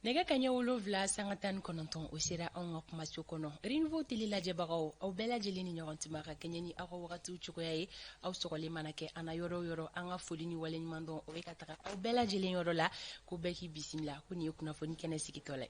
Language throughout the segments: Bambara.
Nega kanya wolonfila sanga tan kononton o sera an ka kumaso kɔnɔ renouveau teli lajɛbagaw aw bɛɛ lajɛlen ni ɲɔgɔn tuma ka kɛɲɛ ni aw ka wagatiw cogoya ye aw sɔgɔlen mana kɛ an na yɔrɔ o yɔrɔ an ka foli ni waleɲuman dɔn o bɛ ka taga aw bɛɛ lajɛlen yɔrɔ la ko bɛɛ k'i bisimila ko nin ye kunnafoni kɛnɛ sigitɔ la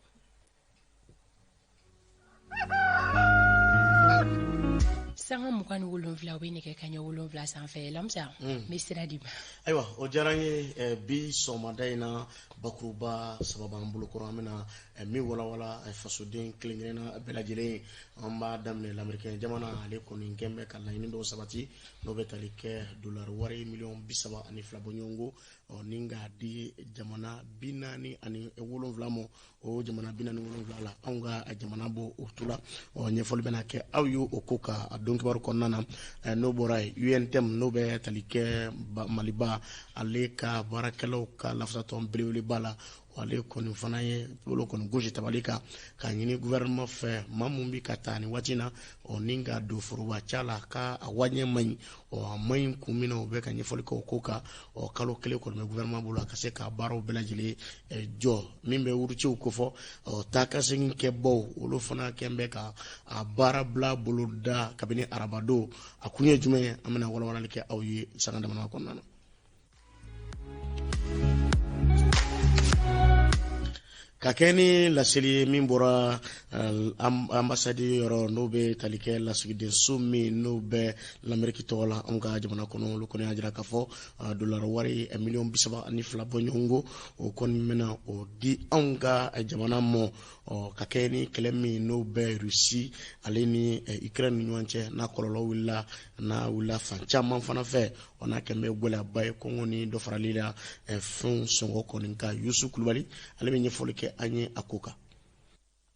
sanga mugan ni wolonfila bɛ nɛgɛ kaɲɛ wolonfila sanfɛ lamisa n bɛ sira di ma ayiwa o diyara n ye bi sɔgɔmada in na bakuruba saba b'an bolo kɔrɔ an bɛna min walawala fasoden kelen-kelenna bɛɛ lajɛlen an b'a daminɛ lamɛrikɛn jamana ale kɔni kɛn bɛ ka laɲini dɔw sabati n'o bɛ tali kɛ dolari wari miliyɔn 32 bɔ ɲɔgɔn kɔ ni k'a di jamana 47 ma o jamana 47 la anw ka jamana bɔ o tu la ɲɛfɔli bɛna kɛ aw ye o ko ka don kibaru kɔnɔna na n'o bɔra ye UNTM n'o bɛ tali kɛ Maliba ale ka baarakɛlaw ka lafasatɔn belebeleba la ale kɔni fana ye bolo kɔni gosi tabali kan ka ɲini gouvernement fɛ maa mun bi ka taa ni waati na ni ka don forobaca la ka a waɲɛ man ɲi a man ɲi kun min na o bɛ ka ɲɛfɔli kɛ o ko kan kalo kelen kɔni bɛ gouvernement bolo a ka se ka baaraw bɛɛ lajɛlen jɔ min bɛ wuruciw kofɔ taa ka segin kɛ baw olu fana kɛn bɛ ka a baara bila bolo da kabini arabadon a kun ye jumɛn ye an bɛna walawalali kɛ aw ye sanga damana kɔnɔna na. Ka kɛ ni laseli min bɔra ambasadi yɔrɔ n'o bɛ tali kɛ lasigidenso min n'o bɛ l'Amérique tɔgɔ la anw ka jamana kɔnɔ olu kɔni y'a jira k'a fɔ dolari wari miliyɔn 32 bɔ ɲɔgɔn kɔ o kɔni bɛna o di anw ka jamana mɔ ka kɛ ni kɛlɛ min n'o bɛ Rusi ale ni Ukraine ni ɲɔgɔn cɛ n'a kɔlɔlɔ wulila fan caman fana fɛ n'a kɛn bɛ gɛlɛyaba ye kɔngɔ ni dɔ farali la fɛnw sɔngɔ kɔni ka Yusu Kulubali ale bɛ ɲɛfɔli kɛ an ye a ko kan.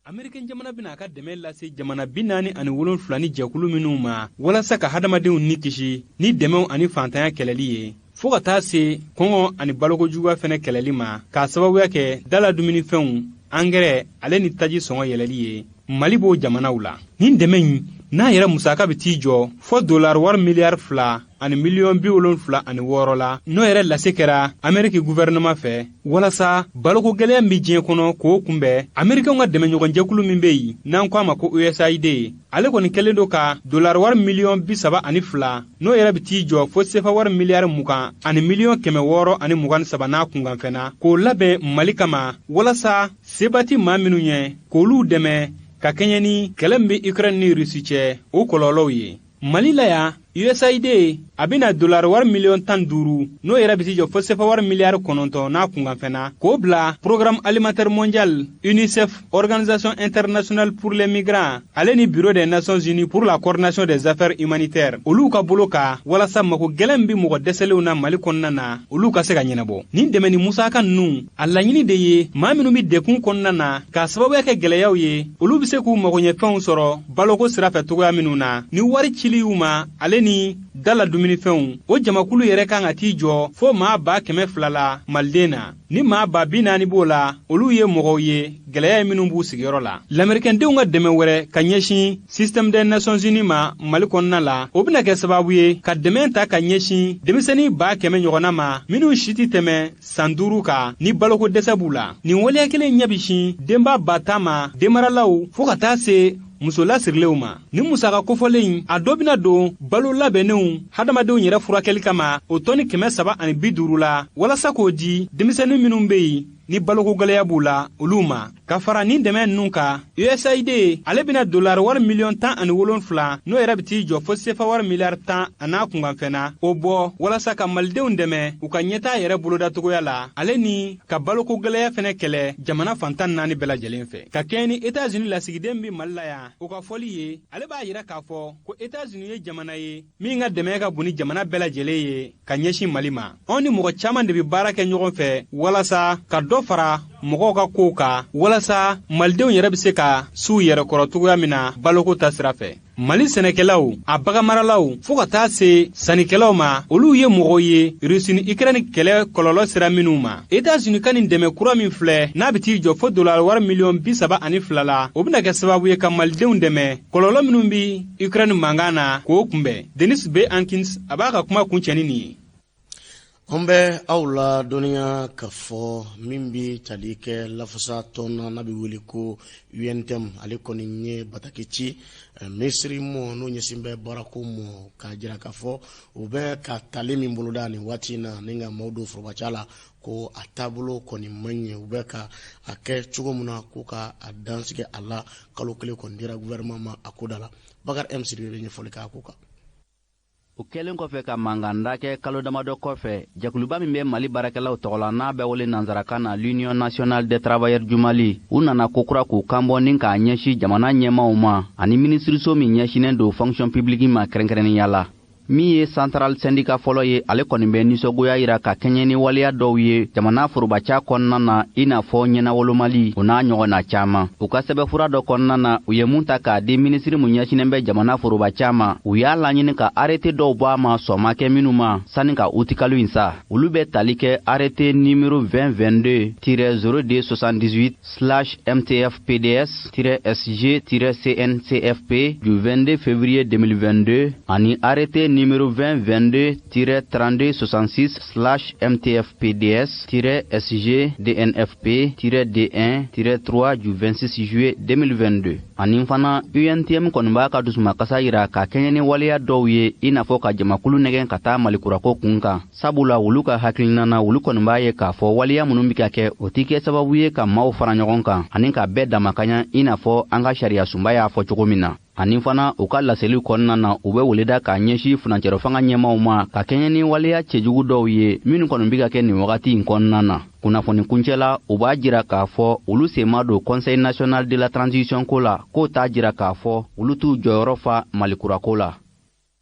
Amerikɛn jamana bɛna a ka dɛmɛ lase jamana 47 ni jɛkulu minnu ma walasa ka hadamadenw ni kisi ni dɛmɛw ani fantanya kɛlɛli ye fo ka taa se kɔngɔ ani balokojuguya fɛnɛ kɛlɛli ma k'a sababuya kɛ dala dumunifɛnw angɛrɛ ale ni taji sɔngɔ yɛlɛli ye Mali b'o jamanaw la nin dɛmɛ in n'a yɛrɛ musaka bɛ t'i jɔ fo dolari wari miliyari 2 ani miliyɔn 76 la n'o yɛrɛ lase kɛra Ameriki gouvernement fɛ walasa baloko gɛlɛya min diɲɛ kɔnɔ k'o kunbɛn Amerikɛnw ka dɛmɛɲɔgɔnjɛkulu min bɛ yen n'an ko a ma ko USAID ale kɔni kɛlen don ka dolari wari miliyɔn 72 n'o yɛrɛ bɛ t'i jɔ fo sefa wari miliyari 20 ani miliyɔn 623 n'a kunkanfɛnna k'o labɛn Mali kama walasa sebati maa minnu ye k'olu dɛmɛ ka kɛɲɛ ni kɛlɛ min bɛ Ukraine ni Rusi cɛ o kɔlɔlɔw ye Mali la yan USAID a bɛna dolari wari miliyɔn 15 n'o yɛrɛ bɛ t'i jɔ fo sefa wari miliyari 9 n'a kunkanfɛnna k'o bila programme alimentaire mondial UNICEF Organisation internationale pour les migrants ale ni bureau des nations unies pour la coordination des affaires humanitaires olu ka bolo ka walasa mako gɛlɛn bi mɔgɔ dɛsɛlenw na Mali kɔnɔna na olu ka se ka ɲɛnabɔ nin dɛmɛ ni musaka ninnu a laɲini de ye maa minnu bɛ dekun kɔnɔna na k'a sababuya kɛ gɛlɛyaw ye olu bɛ se k'u magoɲɛfɛnw sɔrɔ baloko sira fɛ cogoya minnu na ni wari cili y'u ma ale ni dala dumunifɛnw o jamakulu yɛrɛ kan ka t'i jɔ fo maa 200 la Maliden na ni maa 40 b'o la olu ye mɔgɔw ye gɛlɛya minnu b'u sigiyɔrɔ la l'Américaindenw ka dɛmɛ wɛrɛ ka ɲɛsin système des nations unies ma Mali kɔnɔna la o bɛna kɛ sababu ye ka dɛmɛ ta ka ɲɛsin denmisɛnnin 100 ɲɔgɔnna ma minnu si tɛ tɛmɛ san 5 kan ni baloko dɛsɛ b'u la nin waleya kelen ɲɛ bi sin denba 10 ma denmaralaw fo ka taa se muso lasirilenw ma ni musaka kofɔlen a dɔ bɛna don balo labɛnnenw hadamadenw yɛrɛ furakɛli kama o tɔni 350 la walasa k'o di denmisɛnnin minnu bɛ yen ni baloko gɛlɛya b'u la olu ma ka fara nin dɛmɛ ninnu kan USAID ale bɛna dolari wari miliyɔn 17 n'o yɛrɛ bɛ t'i jɔ fo sefa wari miliyari 10 a n'a kunkanfɛnna o bɔ walasa ka malidenw dɛmɛ u ka ɲɛtaa yɛrɛ bolodatogoya la ale ni ka baloko gɛlɛya fɛnɛ kɛlɛ jamana fantan 4 bɛɛ lajɛlen fɛ ka kɛɲɛ ni États-Unis lasigiden bɛ Mali la yan o ka fɔli ye ale b'a yira k'a fɔ ko États-Unis ye jamana ye min ka dɛmɛ ka bon ni jamana bɛɛ lajɛlen ye ka ɲɛsin Mali ma anw ni mɔgɔ caman de bɛ baara kɛ ɲɔgɔn fɛ walasa ka dɔ fara mɔgɔw ka kow kan walasa malidenw yɛrɛ bɛ se ka s'u yɛrɛ kɔrɔ cogoya min na baloko ta sira fɛ Mali sɛnɛkɛlaw a bagamaralaw fo ka taa se sannikɛlaw ma olu ye mɔgɔw ye Rusi ni Ukraine kɛlɛ kɔlɔlɔ sera minnu ma États-Unis ka nin dɛmɛ kura min filɛ n'a bɛ t'i jɔ fo dolari wari miliyɔn 72 la o bɛna kɛ sababu ye ka malidenw dɛmɛ kɔlɔlɔ minnu bi Ukraine mankan na k'o kunbɛn Denis B. Ankins a b'a ka kuma kuncɛ ni nin ye Ombe aula dunia kafo mimbi talike lafasa tona nabi wiliko UNTM aliko ninye batakichi Misri mo no nyesimbe baraku mo kajira kafo ube ka talimi mbuludani watina ninga maudu frobachala ko atabulo koni manye ube ka ake chugomuna kuka adansike Allah kalokele kondira gouvernement ma akudala Bakar MC renye folika kuka o kelen kɔfɛ ka manganda kɛ kalo damadɔ kɔfɛ jakuluba min bɛ mali baarakɛlaw tɔgɔla n'a bɛ wele nansarakan na l'union nationale des travailleurs du mali u nana kokura k'u kanbɔ ni k'a ɲɛsi jamana ɲɛmaw ma ani minisiriso min ɲɛsinen don fonction publique ma kɛrɛnkɛrɛnnenya la min ye central syndicat fɔlɔ ye ale kɔni bɛ nisɔgoya yira ka kɛɲɛ ni waleya dɔw ye jamana forobaca kɔnɔna na i n'a fɔ ɲɛnawolomali o n'a ɲɔgɔnna caaman u ka sɛbɛfura dɔ kɔnɔna na u ye mun ta k'a di minisiri mun ɲɛsinen bɛ jamana forobaca ma u y'a laɲini ka arrêté dɔw bɔ a ma sɔn ma kɛ minnu ma sanni ka utikalo in sa olu bɛ tali kɛ arrêté numéro 2022-78/MTF-PDS-SG-CNCFP du 22 février 2022 ani arrêté numéro 2022-3266/MTF-PDS-SG-DNFP-D1-3 du 26 juillet 2022 ani fana UNTM kɔni b'a ka dusumakasa yira ka kɛɲɛ ni waleya dɔw ye i n'a fɔ ka jamakulu nɛgɛn ka taa malikurako kun kan sabula wulu ka hakilina na wulu kɔni b'a ye k'a fɔ waleya minnu bi ka kɛ o tɛ kɛ sababu ye ka maaw fara ɲɔgɔn kan ani ka bɛɛ damakaɲa i n'a fɔ an ka sariya sunba y'a fɔ cogo min na ani fana u ka laseli kɔnɔna na u bɛ weleda k'a ɲɛsi furancɛrɛ fanga ɲɛmaw ma ka kɛɲɛ ni waleya cɛjugu dɔw ye minnu kɔni bi ka kɛ nin wagati in kɔnɔna na kunnafoni kuncɛla u b'a jira k'a fɔ olu sen ma don conseil national de la transition ko la k'o t'a jira k'a fɔ olu t'u jɔyɔrɔ fa malikurako la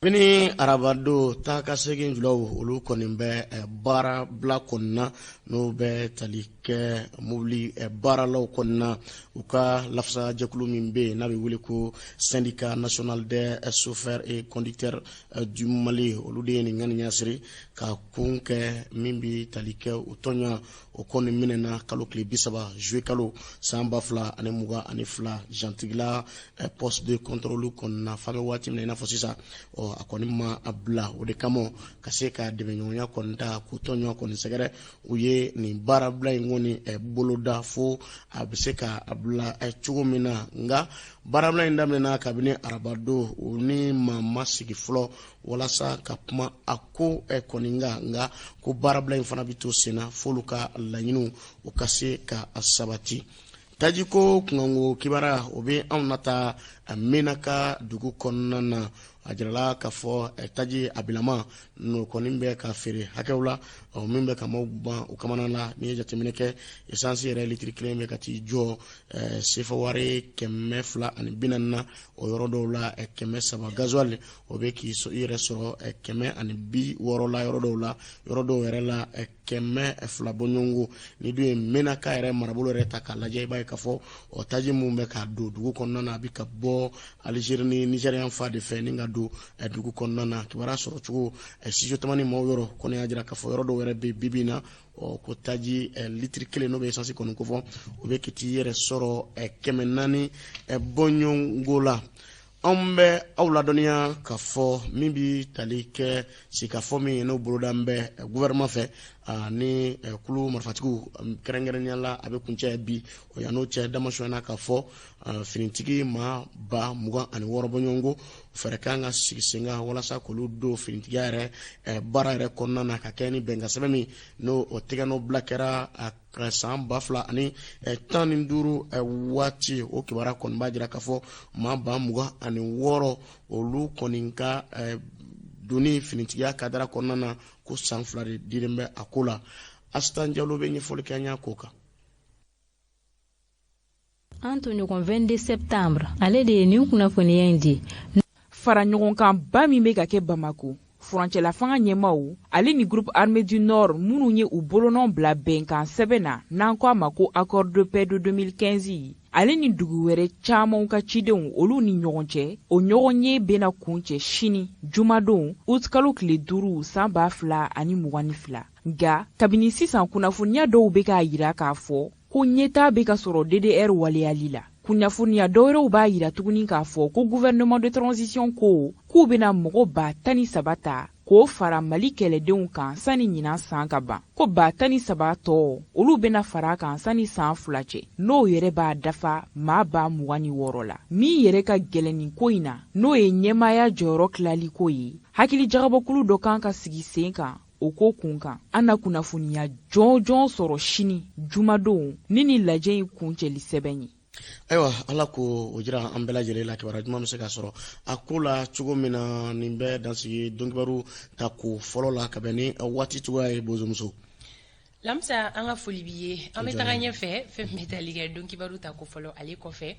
Bini arabado ta ka segin julaw olu kɔni bɛ baara bila kɔnɔna n'u bɛ tali kɛ mobili baaralaw kɔnɔna u ka lafasa jɛkulu min bɛ yen n'a bɛ wele ko syndicat national des chauffeurs et conducteurs du Mali olu de ye nin ŋaniya siri ka kun kɛ min bɛ tali kɛ u tɔɲa o kɔni minɛna kalo tile 30 juillet kalo san 2022 jantigila poste de contrôle kɔnɔna f'a bɛ waati min na i n'a fɔ sisan a kɔni ma a bila o de kama ka se ka dɛmɛɲɔgɔnya kɔni ta k'u tɔɲɔgɔn kɔni sɛgɛrɛ u ye nin baara bila in kɔni boloda fo a bɛ se ka a bila cogo min na nka baara bila in daminɛna kabini arabado u ni maa ma sigi fɔlɔ walasa ka kuma a ko kɔni nka ko baara bila in fana bɛ to sen na f'olu ka laɲiniw u ka se ka a sabati tajiko kunkanko kibara o bɛ anw nata Menaka dugu kɔnɔna na a jirala k'a fɔ taji abilama n'o kɔni bɛ ka feere hakɛw la min bɛ ka maaw ban u kamana la n'i ye jateminɛ kɛ essence yɛrɛ litiri kelen bɛ ka t'i jɔ sefa wari 240 na o yɔrɔ dɔw la 300 gasoil o bɛ k'i yɛrɛ sɔrɔ 160 la yɔrɔ dɔw la yɔrɔ dɔw yɛrɛ la 200 bɔɲɔgɔnko ni dun ye Menaka yɛrɛ marabolo yɛrɛ ta k'a lajɛ i b'a ye k'a fɔ o taji mun bɛ ka don dugu kɔnɔna na a bɛ ka bɔ Algérie ni Nigérian fa de fɛ ni ka don dugu kɔnɔna na kibaruya sɔrɔ cogo studio tamani maaw yɔrɔ kɔni y'a jira k'a fɔ yɔrɔ dɔw yɛrɛ bɛ bibi na ko taji litiri kelen n'o bɛ essence kɔni ko fɔ o bɛ k'i yɛrɛ sɔrɔ 400 bɔɲɔgɔnko la anw bɛ aw ladɔnniya k'a fɔ min bɛ tali kɛ sikafɔ min ye n'o boloda n bɛ gouvernement fɛ ni kulu marifatigiw kɛrɛnkɛrɛnnenya la a bɛ kuncɛ bi o yan n'o cɛ damasɔnna k'a fɔ finitigi maa ba 26 bɔɲɔgɔnko fɛrɛ kan ka sigi sen kan walasa k'olu don finitigiya yɛrɛ baara yɛrɛ kɔnɔna na ka kɛ ni bɛnkan sɛbɛn min n'o o tɛgɛ n'o bila kɛra san 2015 waati o kibaruya kɔni b'a jira k'a fɔ maa ba 26 olu kɔni ka doni finitigiya kadara kɔnɔna na ko san 2 de dilen bɛ a ko la Astan Jalo bɛ ɲɛfɔli kɛ an y'a ko kan. An to ɲɔgɔn 22 septembre ale de ye nin kunnafoniya in di fara ɲɔgɔn kan ba min bɛ ka kɛ Bamako furancɛla fanga ɲɛmaw ale ni groupe armée du nord minnu ye u bolonɔn bila bɛnkan sɛbɛn na n'an ko a ma ko accord de paix de 2015 ale ni dugu wɛrɛ camanw ka cidenw olu ni ɲɔgɔn cɛ o ɲɔgɔn ye bɛna kun cɛ sini jumadon août kalo tile 5 san 2022 nka kabini sisan kunnafoniya dɔw bɛ k'a yira k'a fɔ ko ɲɛtaa bɛ ka sɔrɔ DDR waleyali la kunnafoniya dɔwɛrɛw b'a yira tuguni k'a fɔ ko gouvernement de transition ko k'u bɛna mɔgɔ 13,000 ta k'o fara Mali kɛlɛdenw kan sani ɲinan san ka ban ko 13 tɔ olu bena fara kan sani san 2 cɛ n'o yɛrɛ b'a dafa maa 26 la min yɛrɛ ka gɛlɛn nin ko in na n'o ye ɲɛmaaya jɔyɔrɔ tilali ko ye hakili jagabɔkulu dɔ kan ka sigi sen kan o ko kun kan an na kunnafoniya jɔnjɔn sɔrɔ sini jumadon ni lajɛ in kuncɛli sɛbɛn ye. Ayiwa ala ko o jira an bɛɛ lajɛlen la kibaruya juman bɛ se ka sɔrɔ a ko la cogo min na nin bɛ dansigi dɔnkibaru ta ko fɔlɔ la ka bɛn ni waati cogoya ye bozomuso. Lamsa an ka foli b'i ye an bɛ taga ɲɛfɛ fɛn bɛ tali kɛ dɔnkibaru ta ko fɔlɔ ale kɔfɛ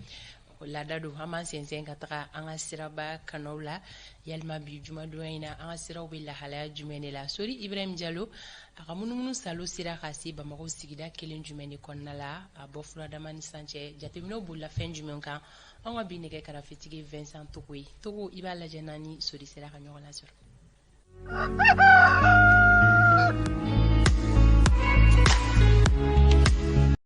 laada don an b'an sɛnsɛn ka taga an ka siraba kanaw la yalima bi jumadon in na an ka siraw bɛ lahalaya jumɛn de la Sori Ibrahim Diallo a ka munumunu salo sira ka se Bamako sigida kelen jumɛn de kɔnɔna la a bɔ furadama ni sancɛ jateminɛw bolila fɛn jumɛn kan an ka bi nɛgɛ karafetigi Vincent Togo ye Togo i b'a lajɛ naani Sori sera ka ɲɔgɔn lasɔrɔ.